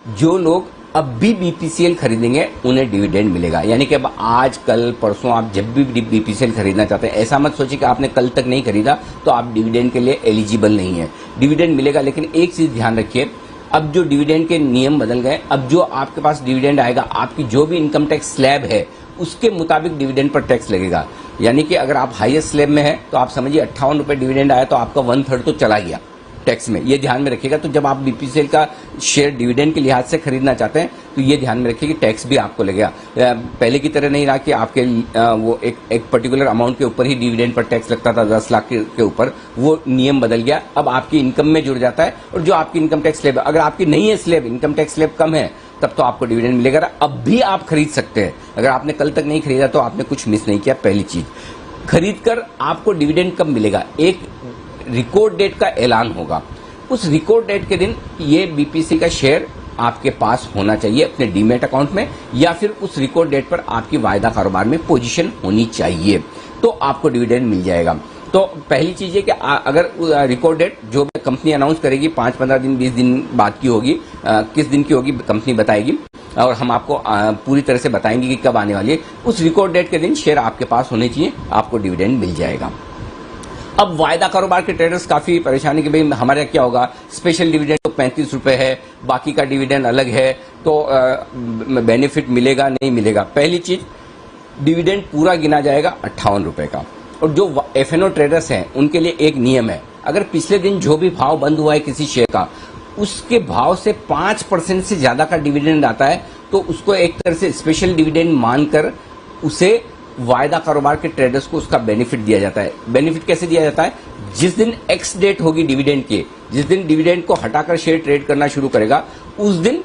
जो लोग अब भी बीपीसीएल खरीदेंगे उन्हें डिविडेंड मिलेगा। यानी कि अब आज कल परसों आप जब भी बीपीसीएल खरीदना चाहते हैं, ऐसा मत सोचिए कि आपने कल तक नहीं खरीदा तो आप डिविडेंड के लिए एलिजिबल नहीं है। डिविडेंड मिलेगा, लेकिन एक चीज ध्यान रखिए, अब जो डिविडेंड के नियम बदल गए। अब जो आपके पास डिविडेंड आएगा, आपकी जो भी इनकम टैक्स स्लैब है उसके मुताबिक डिविडेंड पर टैक्स लगेगा। यानी कि अगर आप हाईएस्ट स्लैब में है तो आप समझिए 58 रुपए डिविडेंड आया तो आपका 1/3 तो चला गया टैक्स में। ये ध्यान में रखिएगा। तो जब आप बीपीसीएल का शेयर डिविडेंड के लिहाज से खरीदना चाहते हैं तो ये ध्यान में रखिए कि टैक्स भी आपको लगेगा। पहले की तरह नहीं रहा कि आपके वो एक पर्टिकुलर अमाउंट के ऊपर ही डिविडेंड पर टैक्स लगता था 10 लाख के ऊपर, वो नियम बदल गया। अब आपकी इनकम में जुड़ जाता है और जो आपकी इनकम टैक्स स्लैब, अगर आपकी नहीं है स्लैब, इनकम टैक्स स्लैब कम है, तब तो आपको डिविडेंड मिलेगा। अब भी आप खरीद सकते हैं। अगर आपने कल तक नहीं खरीदा तो आपने कुछ मिस नहीं किया। पहली चीज, खरीद कर आपको डिविडेंड कब मिलेगा? एक रिकॉर्ड डेट का ऐलान होगा, उस रिकॉर्ड डेट के दिन ये बीपीसी का शेयर आपके पास होना चाहिए अपने डीमेट अकाउंट में, या फिर उस रिकॉर्ड डेट पर आपकी वायदा कारोबार में पोजीशन होनी चाहिए, तो आपको डिविडेंड मिल जाएगा। तो पहली चीज है कि अगर रिकॉर्ड डेट जो कंपनी अनाउंस करेगी 5, 15 दिन, 20 दिन बाद की होगी, किस दिन की होगी कंपनी बताएगी और हम आपको पूरी तरह से बताएंगे कि कब आने वाली है। उस रिकॉर्ड डेट के दिन शेयर आपके पास होने चाहिए, आपको डिविडेंड मिल जाएगा। अब वायदा कारोबार के ट्रेडर्स काफी परेशानी कि भाई हमारे क्या होगा, स्पेशल डिविडेंड तो 35 रुपए है, बाकी का डिविडेंड अलग है, तो बेनिफिट मिलेगा नहीं मिलेगा। पहली चीज, डिविडेंड पूरा गिना जाएगा 58 रुपए का। और जो एफएनओ ट्रेडर्स हैं उनके लिए एक नियम है, अगर पिछले दिन जो भी भाव बंद हुआ है किसी शेयर का, उसके भाव से 5% से ज्यादा का डिविडेंड आता है तो उसको एक तरह से स्पेशल डिविडेंड मानकर उसे वायदा कारोबार के ट्रेडर्स को उसका बेनिफिट दिया जाता है। बेनिफिट कैसे दिया जाता है? जिस दिन एक्स डेट होगी डिविडेंड की, जिस दिन डिविडेंड को हटाकर शेयर ट्रेड करना शुरू करेगा, उस दिन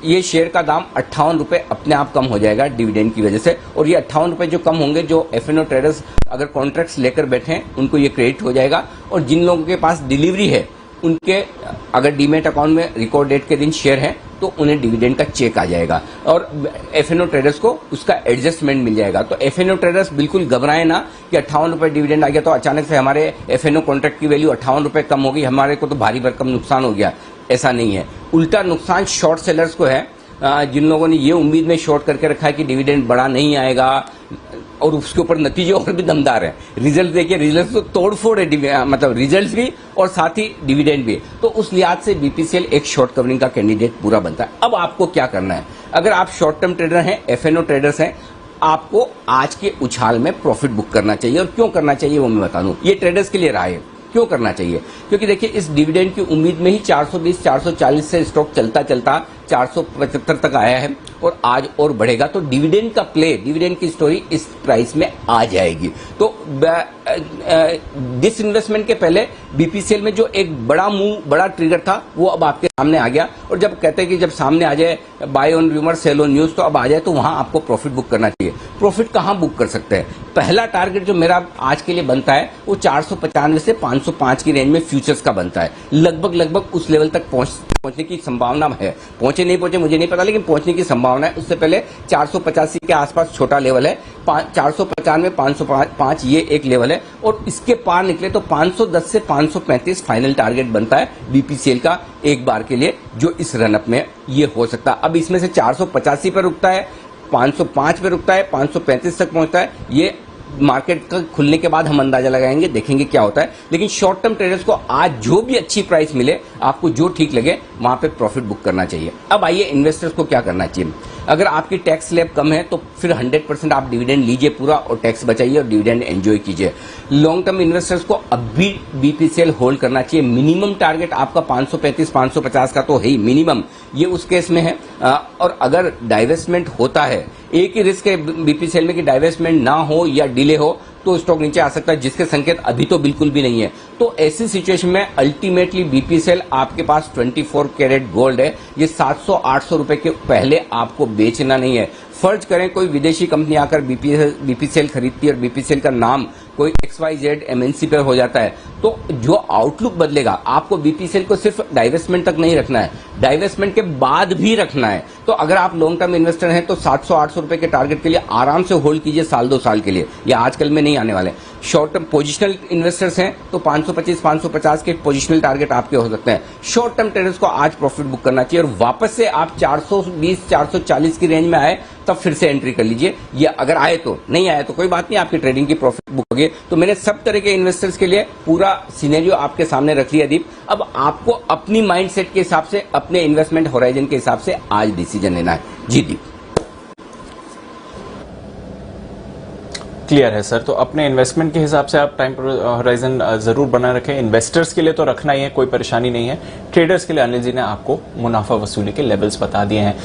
ये शेयर का दाम 58 रुपए अपने आप कम हो जाएगा डिविडेंड की वजह से। और ये 58 रुपए जो कम होंगे, जो एफएनओ ट्रेडर्स अगर कॉन्ट्रैक्ट्स लेकर बैठे हैं उनको ये क्रेडिट हो जाएगा। और जिन लोगों के पास डिलीवरी है उनके अगर डीमेट अकाउंट में रिकॉर्ड डेट के दिन शेयर है तो उन्हें डिविडेंड का चेक आ जाएगा और एफएनओ ट्रेडर्स को उसका एडजस्टमेंट मिल जाएगा। तो एफएनओ ट्रेडर्स बिल्कुल घबराए ना कि 58 रुपए डिविडेंड आ गया तो अचानक से हमारे एफएनओ कॉन्ट्रैक्ट की वैल्यू 58 रुपए कम हो गई, हमारे को तो भारी भरकम नुकसान हो गया। ऐसा नहीं है, उल्टा नुकसान शॉर्ट सेलर्स को है, जिन लोगों ने ये उम्मीद में शॉर्ट करके रखा है कि डिविडेंड बड़ा नहीं आएगा और उसके ऊपर नतीजे और भी दमदार है। रिजल्ट देखिए, रिजल्ट तो तोड़फोड़ है, मतलब रिजल्ट भी और साथ ही डिविडेंड भी। तो उस लिहाज से बीपीसीएल एक शॉर्ट कवरिंग का कैंडिडेट पूरा बनता है। अब आपको क्या करना है? अगर आप शॉर्ट टर्म ट्रेडर हैं, एफएनओ ट्रेडर्स हैं, आपको आज के उछाल में प्रॉफिट बुक करना चाहिए। और क्यों करना चाहिए वो मैं बता दूं। ये ट्रेडर्स के लिए राय है क्यों करना चाहिए, क्योंकि देखिए इस डिविडेंड की उम्मीद में ही 420, 440 से स्टॉक चलता चलता 475 तक आया है और आज और बढ़ेगा। तो डिविडेंड का प्ले, डिविडेंड की स्टोरी इस प्राइस में आ जाएगी। तो डिस इन्वेस्टमेंट के पहले बीपीसीएल में जो एक बड़ा मूव, बड़ा ट्रिगर था, वो अब आपके सामने आ गया। और जब कहते हैं कि जब सामने आ जाए buy on rumour sell on news, तो अब आ जाए तो वहां आपको प्रॉफिट बुक करना चाहिए। प्रॉफिट कहां बुक कर सकते हैं? पहला टारगेट जो मेरा आज के लिए बनता है वो 495 से 505 की रेंज में फ्यूचर्स का बनता है। लगभग उस लेवल तक पहुंचने की संभावना है। पहुंचे नहीं पहुंचे मुझे नहीं पता, लेकिन पहुंचने की संभावना है। उससे पहले 485 के आसपास छोटा लेवल है, 495, 505 ये एक लेवल है। और इसके पार निकले तो 510 से 535 फाइनल टारगेट बनता है बीपीसीएल का एक बार के लिए, जो इस रनअप में ये हो सकता है। अब इसमें से 485 पे रुकता है, 505 पे रुकता है, 535 तक पहुंचता है। ये मार्केट का खुलने के बाद हम अंदाजा लगाएंगे, देखेंगे क्या होता है। लेकिन शॉर्ट टर्म ट्रेडर्स को आज जो भी अच्छी प्राइस मिले, आपको जो ठीक लगे वहां पे प्रॉफिट बुक करना चाहिए। अब आइए इन्वेस्टर्स को क्या करना चाहिए। अगर आपकी टैक्स स्लैब कम है तो फिर 100% आप डिविडेंड लीजिए पूरा और टैक्स बचाइए और डिविडेंड एंजॉय कीजिए। लॉन्ग टर्म इन्वेस्टर्स को अब भी बीपीसीएल होल्ड करना चाहिए। मिनिमम टारगेट आपका 535, 550 का तो है ही मिनिमम, ये उस केस में है। और अगर डाइवेस्टमेंट होता है, एक ही रिस्क है बीपीसीएल में कि डाइवेस्टमेंट ना हो या डिले हो तो स्टॉक नीचे आ सकता है, जिसके संकेत अभी तो बिल्कुल भी नहीं है। तो ऐसी सिचुएशन में अल्टीमेटली बीपीसीएल आपके पास 24 कैरेट गोल्ड है, ये 700-800 रुपए के पहले आपको बेचना नहीं है। फर्ज करें कोई विदेशी कंपनी आकर बीपीसीएल खरीदती है और बीपीसीएल का नाम कोई XYZ MNC पे हो जाता है, तो जो आउटलुक बदलेगा, आपको बीपीसीएल को सिर्फ डाइवेस्टमेंट तक नहीं रखना है, डाइवेस्टमेंट के बाद भी रखना है। तो अगर आप लॉन्ग टर्म इन्वेस्टर हैं तो 700-800 रुपए के टारगेट के लिए आराम से होल्ड कीजिए साल 2 साल के लिए, या आजकल में नहीं आने वाले। शॉर्ट टर्म पोजिशनल इन्वेस्टर्स हैं तो 525-550 के पोजिशनल टारगेट आपके हो सकते हैं। शॉर्ट टर्म ट्रेडर्स को आज प्रॉफिट बुक करना चाहिए और वापस से आप 420-440 की रेंज में आए तब फिर से एंट्री कर लीजिए, या अगर आए तो, नहीं आए तो कोई बात नहीं, आपकी ट्रेडिंग की प्रॉफिट बुक होगी। तो मैंने सब तरह के इन्वेस्टर्स के लिए पूरा सिनेरियो आपके सामने रख लिया दीप। अब आपको अपनी माइंडसेट के हिसाब से, अपने इन्वेस्टमेंट होराइजन के हिसाब से आज डिसीजन लेना है। जी दीप। क्लियर है सर। तो अपने इन्वेस्टमेंट के हिसाब से आप टाइम होराइजन जरूर बनाए रखें। इन्वेस्टर्स के लिए तो रखना ही है, कोई परेशानी नहीं है। ट्रेडर्स के लिए अनिल जी ने आपको मुनाफा वसूली के लेवल्स बता दिए हैं।